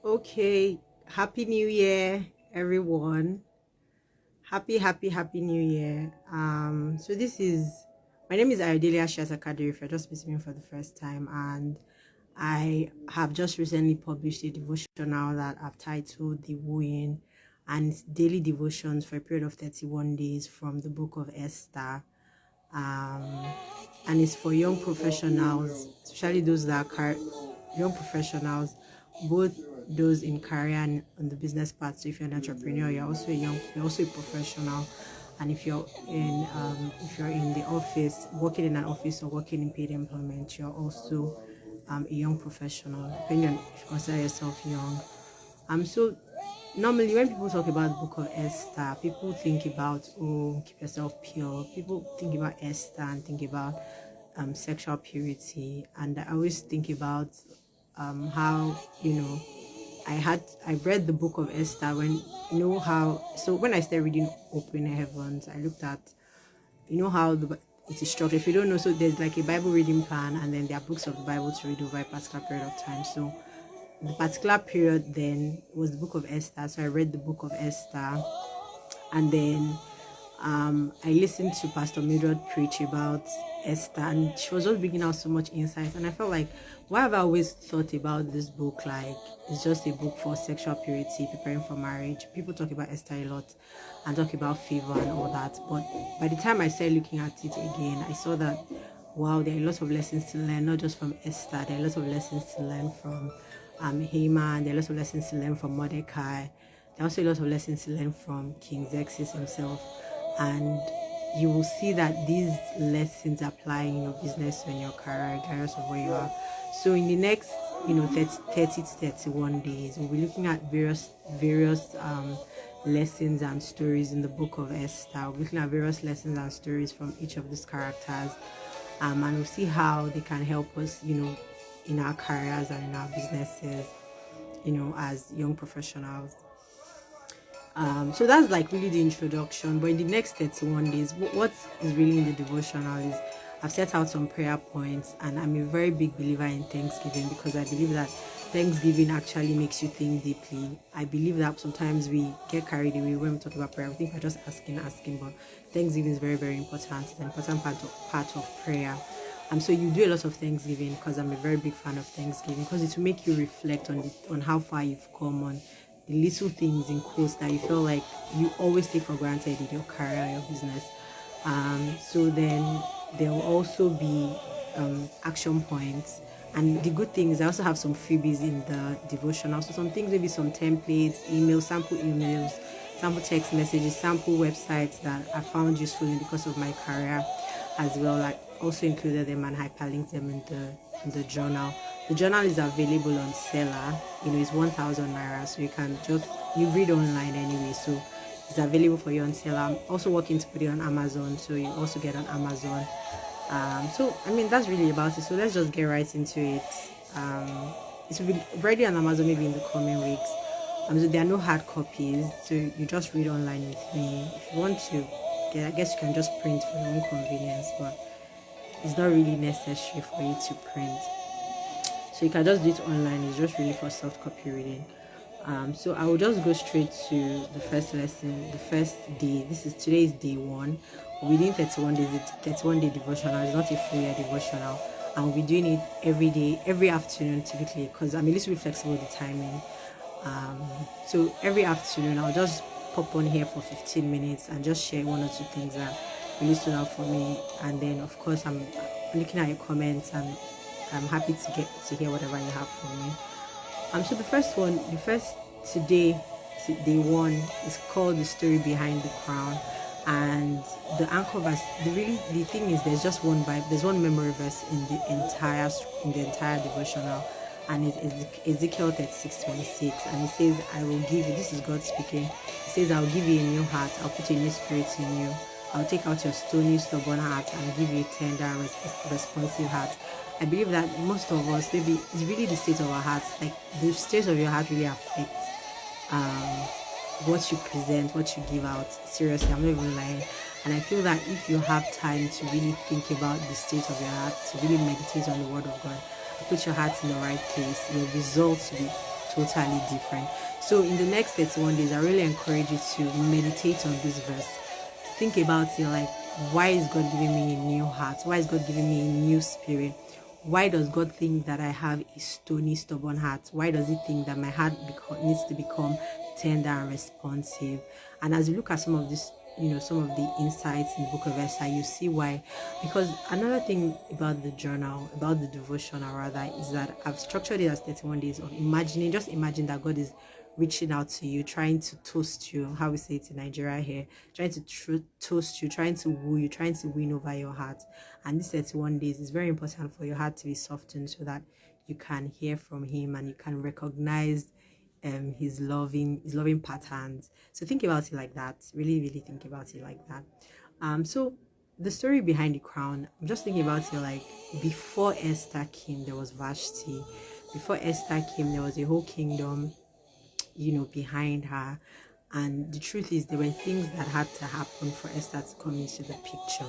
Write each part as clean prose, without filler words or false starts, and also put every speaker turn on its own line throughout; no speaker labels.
Okay, happy new year, everyone. Happy new year. So this is my name is Ayodelia Shazakadiri if you're just visiting for the first time, and I have just recently published a devotional that I've titled The Wooing, and it's daily devotions for a period of 31 days from the book of Esther. Um, and it's for young professionals, especially those that are young professionals, both those in career and on the business part. So if you're an entrepreneur, you're also a professional, and if you're in the office, working in an office or working in paid employment, you're also a young professional, depending on if you consider yourself young. So normally when people talk about the book of Esther, people think about, oh, keep yourself pure. People think about Esther and think about sexual purity, and I always think about how I read the book of Esther when how, so when I started reading Open Heavens, I looked at how it is structured. If you don't know, so there's like a Bible reading plan, and then there are books of the Bible to read over a particular period of time. So the particular period then was the book of Esther. So I read the book of Esther, and then I listened to Pastor Mildred preach about Esther, and she was just bringing out so much insight. And I felt like, why have I always thought about this book like it's just a book for sexual purity, preparing for marriage? People talk about Esther a lot and talk about favor and all that. But by the time I started looking at it again, I saw that, wow, there are lots of lessons to learn, not just from Esther. There are lots of lessons to learn from Haman. There are lots of lessons to learn from Mordecai. There are also lots of lessons to learn from King Xerxes himself. And you will see that these lessons apply in your business and your career, regardless of where you are. So in the next 30 to 31 days, we'll be looking at various lessons and stories in the book of Esther. We're looking at various lessons and stories from each of these characters, and we'll see how they can help us in our careers and in our businesses, as young professionals. So that's like really the introduction. But in the next 31 days, what is really in the devotional is I've set out some prayer points, and I'm a very big believer in Thanksgiving, because I believe that Thanksgiving actually makes you think deeply. I believe that sometimes we get carried away when we talk about prayer. We think we're just asking, but Thanksgiving is very, very important. It's an important part of prayer. So you do a lot of Thanksgiving, because I'm a very big fan of Thanksgiving, because it will make you reflect on how far you've come, on the little things in quotes that you feel like you always take for granted in your career, your business. So then there will also be action points. And the good thing is I also have some freebies in the devotional. So some things, maybe some templates, emails, sample text messages, sample websites that I found useful in because of my career as well. I also included them and hyperlinked them in the journal. The journal is available on Seller. It's 1,000 naira, so you read online anyway. So it's available for you on Seller. I'm also working to put it on Amazon, so you also get on Amazon. So that's really about it. So let's just get right into it. It will be ready on Amazon maybe in the coming weeks. So there are no hard copies, so you just read online with me. If you want to I guess you can just print for your own convenience, but it's not really necessary for you to print. So you can just do it online. It's just really for soft copy reading. So I will just go straight to the first lesson, the first day. Today is day 1. Within 31 days, it's 31 day devotional. It's not a full year devotional. And we'll be doing it every day, every afternoon typically, because I'm a little bit flexible with the timing. So every afternoon I'll just pop on here for 15 minutes and just share 1 or 2 things that really stood out for me. And then of course I'm looking at your comments, and I'm happy to get to hear whatever you have for me. So today, day 1 is called The Story Behind the Crown. And the anchor verse, the thing is, there's just there's one memory verse in the entire devotional, and it's Ezekiel 36:26, and it says, I will give you, this is God speaking, it says, I'll give you a new heart, I'll put a new spirit in you, I'll take out your stony, stubborn heart and give you a tender, responsive heart. I believe that most of us, maybe it's really the state of our hearts, like the state of your heart really affects what you present, what you give out. Seriously, I'm not even lying. And I feel that if you have time to really think about the state of your heart, to really meditate on the word of God, put your heart in the right place, your results will be totally different. So in the next 31 days, I really encourage you to meditate on this verse, to think about it, like, why is God giving me a new heart? Why is God giving me a new spirit? Why does God think that I have a stony, stubborn heart? Why does he think that my heart needs to become tender and responsive? And as you look at some of this, some of the insights in the book of Esther, you see why. Because another thing about the journal, about the devotional rather, is that I've structured it as 31 days of imagining. Just imagine that God is reaching out to you, trying to toast you, how we say it in Nigeria here, trying to toast you, trying to woo you, trying to win over your heart. And this 31 days is very important for your heart to be softened, so that you can hear from him and you can recognize his loving patterns. So think about it like that. Really, really think about it like that. So the story behind the crown, I'm just thinking about it like, before Esther came, there was Vashti. Before Esther came, there was a whole kingdom, behind her. And the truth is, there were things that had to happen for Esther to come into the picture.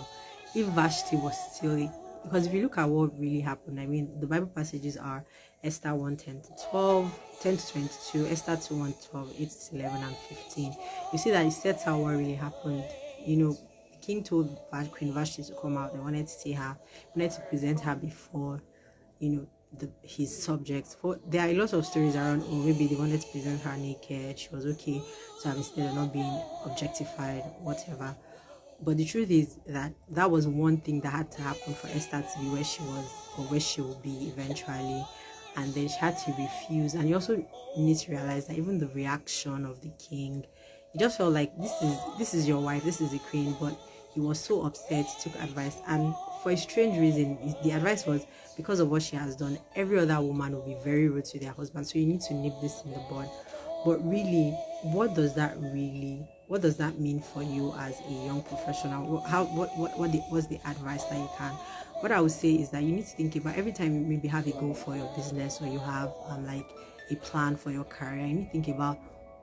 If Vashti was still, because if you look at what really happened, I mean, the Bible passages are Esther 1:10 to 12, 10 to 22, Esther 2:1-12, 8 to 11, and 15. You see that it sets out what really happened. The king told Queen Vashti to come out. They wanted to see her, wanted to present her before, his subjects. There are a lot of stories around, or maybe they wanted to present her naked, she was okay, so instead of not being objectified, whatever. But the truth is that was one thing that had to happen for Esther to be where she was, or where she will be eventually. And then she had to refuse. And you also need to realize that even the reaction of the king, he just felt like, this is your wife, this is the queen. But he was so upset, he took advice, and for a strange reason, the advice was, because of what she has done, every other woman will be very rude to their husband, so you need to nip this in the bud. But really, what does that mean for you as a young professional? What's the advice that you can? What I would say is that you need to think about, every time you maybe have a goal for your business, or you have like a plan for your career, you need to think about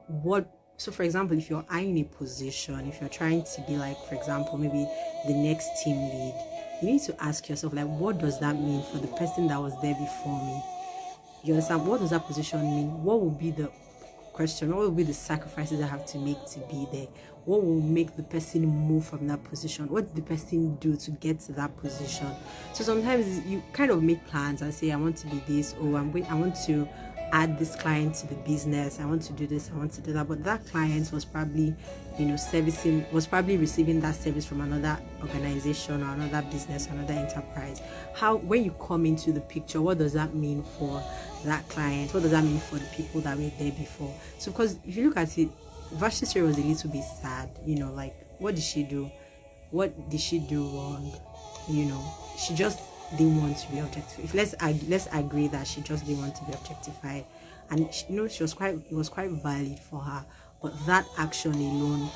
what. So for example, if you're eyeing a position, if you're trying to be like, for example, maybe the next team lead, you need to ask yourself, like, what does that mean for the person that was there before me? You understand? What does that position mean? What will be the question? What will be the sacrifices I have to make to be there? What will make the person move from that position? What did the person do to get to that position? So sometimes you kind of make plans and say, I want to be this, or I want to add this client to the business, I want to do this, I want to do that. But that client was probably, receiving that service from another organization or another business, or another enterprise. When you come into the picture, what does that mean for that client? What does that mean for the people that were there before? So because if you look at it, Vashti's story was a little bit sad, like, what did she do? What did she do wrong? She just didn't want to be objectified. Let's agree that she just didn't want to be objectified, and it was quite valid for her. But that action alone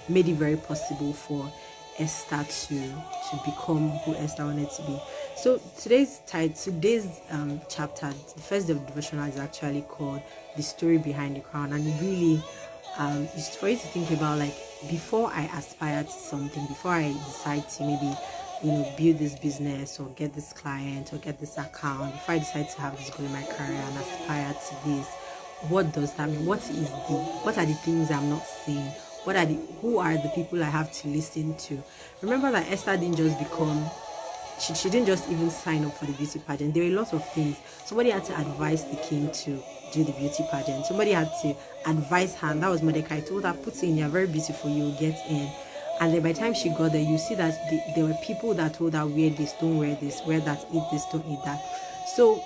made it very possible for Esther to become who Esther wanted to be. So today's chapter, the first day of devotional, is actually called "The Story Behind the Crown," and really is for you to think about, like, before I aspire to something, before I decide to maybe build this business, or get this client, or get this account, before I decide to have this goal in my career and aspire to this, what does that mean? What are the things I'm not seeing? Who are the people I have to listen to? Remember that Esther didn't just become, she didn't just even sign up for the beauty pageant. There were a lot of things. Somebody had to advise the king to do the beauty pageant. Somebody had to advise her, and that was Mordecai. Told her, put in, you're very beautiful, you'll get in. And then by the time she got there, you see that there were people that told her, wear this, don't wear this, wear that, eat this, don't eat that. So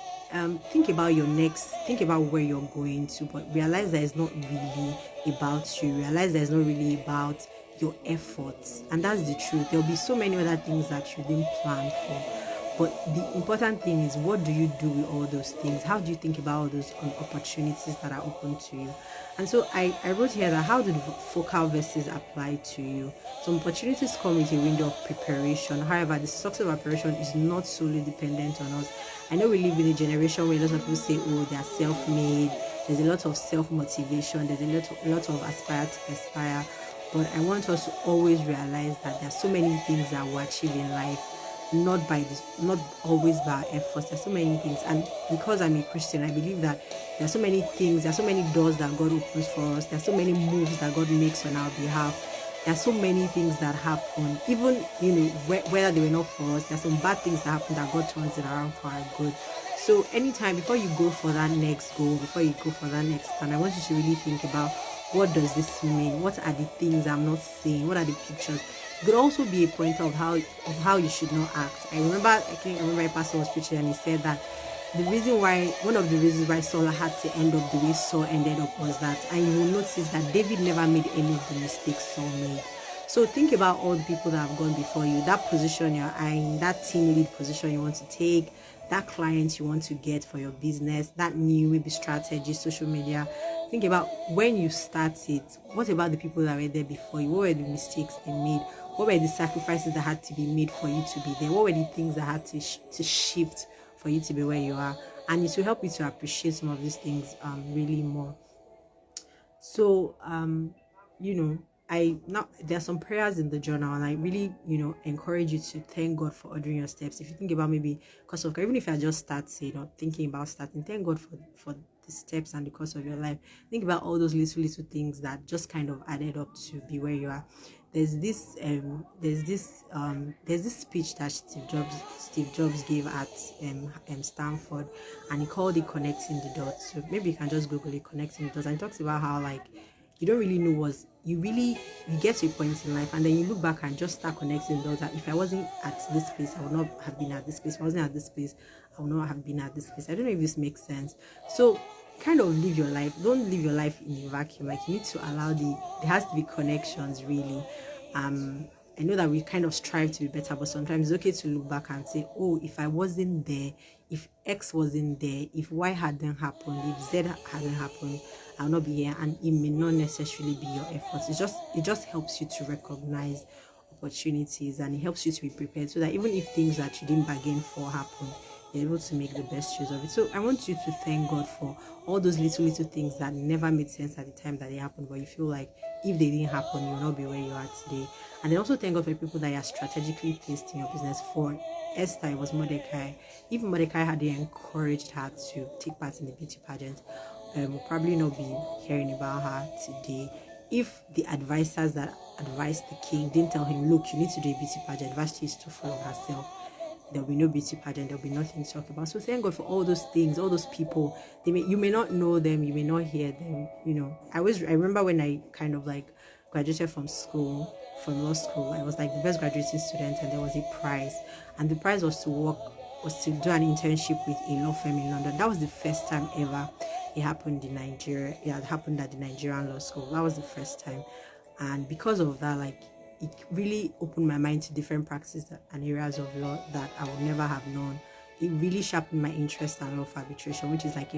think about where you're going to, but realize that it's not really about you. Realize that it's not really about your efforts. And that's the truth. There'll be so many other things that you didn't plan for. But the important thing is, what do you do with all those things? How do you think about all those opportunities that are open to you? And so I wrote here that, how do the focal verses apply to you? Some opportunities come with a window of preparation. However, the success of operation is not solely dependent on us. I know we live in a generation where a lot of people say, oh, they are self-made. There's a lot of self-motivation. There's a lot of aspire. But I want us to always realize that there are so many things that we achieve in life not always by our efforts. There's so many things, and because I'm a Christian, I believe that there's so many things, there's so many doors that God opens for us, there's so many moves that God makes on our behalf. There's so many things that happen, even whether they were not for us. There's some bad things that happen that God turns it around for our good. So anytime before you go for that next goal, before you go for that next plan, I want you to really think about, what does this mean? What are the things I'm not seeing? What are the pictures? It could also be a pointer of how you should not act. I remember a pastor was preaching and he said that one of the reasons why Saul had to end up the way Saul ended up was that, and you will notice that David never made any of the mistakes Saul made. So think about all the people that have gone before you, that position you're eyeing, that team lead position you want to take, that client you want to get for your business, that new maybe strategy, social media. Think about when you started, what about the people that were there before you? What were the mistakes they made? What were the sacrifices that had to be made for you to be there? What were the things that had to shift for you to be where you are? And it will help you to appreciate some of these things really more. So there's some prayers in the journal, and I really encourage you to thank God for ordering your steps. If you think about maybe course of, even if you're just starting or thinking about starting, thank God for the steps and the course of your life. Think about all those little things that just kind of added up to be where you are. There's this speech that Steve Jobs gave at Stanford, and he called it connecting the dots. So maybe you can just Google it, connecting the dots, and he talks about how, like, you don't really know you get to a point in life, and then you look back and just start connecting the dots. That if I wasn't at this place, I would not have been at this place. If I wasn't at this place, I would not have been at this place. I don't know if this makes sense. So kind of live your life. Don't live your life in a vacuum. Like, you need to allow there has to be connections, really. I know that we kind of strive to be better, but sometimes it's okay to look back and say, oh, if I wasn't there, if X wasn't there, if Y hadn't happened, if Z hadn't happened, I'll not be here. And it may not necessarily be your efforts. It just helps you to recognize opportunities, and it helps you to be prepared, so that even if things that you didn't bargain for happen, you're able to make the best use of it. So I want you to thank God for all those little things that never made sense at the time that they happened, but you feel like if they didn't happen, you will not be where you are today. And then also thank God for people that you are strategically placed in your business. For Esther, it was Mordecai. If Mordecai had encouraged her to take part in the beauty pageant, we'll probably not be hearing about her today. If the advisors that advised the king didn't tell him, look, you need to do a beauty pageant, Vashti is too full of herself, there'll be no beauty pageant, there'll be nothing to talk about. So thank God for all those things, all those people. You may not know them, you may not hear them. I remember when I kind of like graduated from law school, I was like the best graduating student, and there was a prize, and the prize was to do an internship with a law firm in London. That was the first time ever it happened in Nigeria. It had happened at the Nigerian law school. That was the first time, and because of that, like, it really opened my mind to different practices and areas of law that I would never have known. It really sharpened my interest in law of arbitration, which is like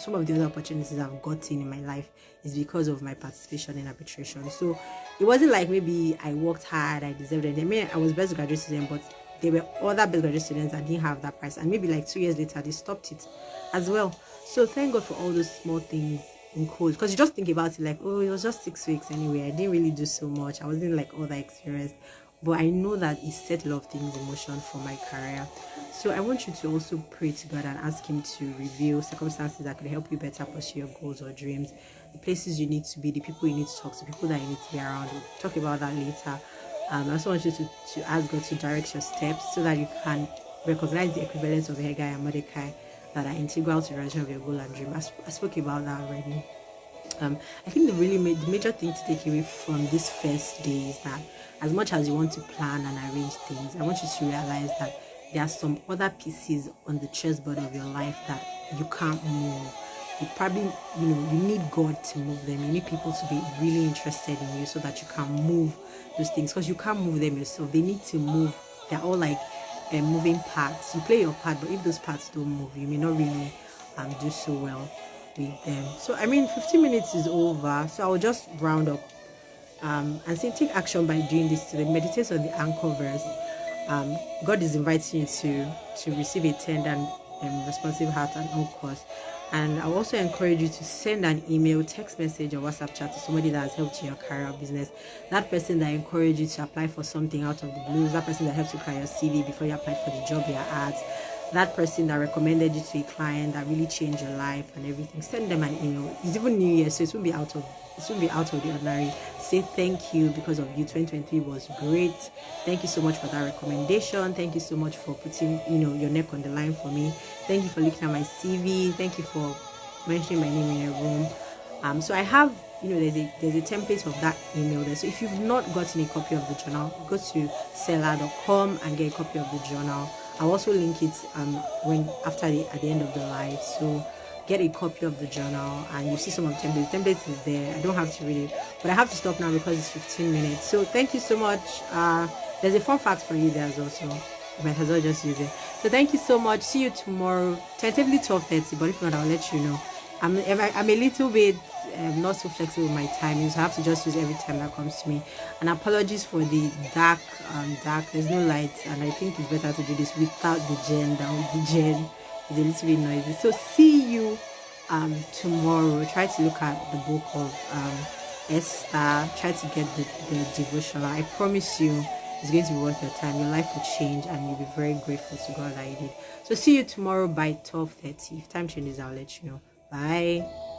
some of the other opportunities I've gotten in my life is because of my participation in arbitration. So it wasn't like maybe I worked hard, I deserved it. I mean, I was best graduate student, but there were other best graduate students that didn't have that prize, and maybe like 2 years later they stopped it as well. So thank God for all those small things in code, because you just think about it like, oh, it was just 6 weeks anyway, I didn't really do so much, I wasn't like all that experienced, but I know that it set a lot of things in motion for my career. So I want you to also pray to God and ask him to reveal circumstances that could help you better pursue your goals or dreams, the places you need to be, the people you need to talk to, people that you need to be around. We'll talk about that later. I also want you to ask God to direct your steps so that you can recognize the equivalence of Haggai and Mordecai that are integral to the realization of your goal and dream. I spoke about that already. I think the major thing to take away from this first day is that as much as you want to plan and arrange things, I want you to realize that there are some other pieces on the chessboard of your life that you can't move. You probably, you need God to move them. You need people to be really interested in you so that you can move those things, because you can't move them yourself. They need to move. They're all like moving parts. You play your part, but if those parts don't move, you may not really do so well with them. So 15 minutes is over, so I'll just round up and say, take action by doing this today. Meditate on the anchor verse. God is inviting you to receive a tender responsive heart at all costs. And I also encourage you to send an email, text message, or WhatsApp chat to somebody that has helped you in your career or business. That person that encouraged you to apply for something out of the blues, that person that helped you create your CV before you applied for the job you're at, that person that recommended you to a client that really changed your life and everything. Send them an email. It's even New Year, so it won't be out of the ordinary. Say thank you because of you. 2023 was great. Thank you so much for that recommendation. Thank you so much for putting your neck on the line for me. Thank you for looking at my CV. Thank you for mentioning my name in your room. So I have there's a template of that email there. So if you've not gotten a copy of the journal, go to seller.com and get a copy of the journal. I'll also link it at the end of the live. So get a copy of the journal and you see some of the templates. The templates is there. I don't have to read it, but I have to stop now because it's 15 minutes. So thank you so much. There's a fun fact for you there as well, so you might as well just use it. So thank you so much. See you tomorrow, tentatively 12:30, but if not, I'll let you know. I'm a little bit not so flexible with my timing, so I have to just use every time that comes to me. And apologies for the dark. There's no lights, and I think it's better to do this without the gen down. The gen is a little bit noisy. So see you tomorrow. Try to look at the book of Esther. Try to get the devotional. I promise you, it's going to be worth your time. Your life will change, and you'll be very grateful to God that you did. So see you tomorrow by 12:30. If time changes, I'll let you know. Bye.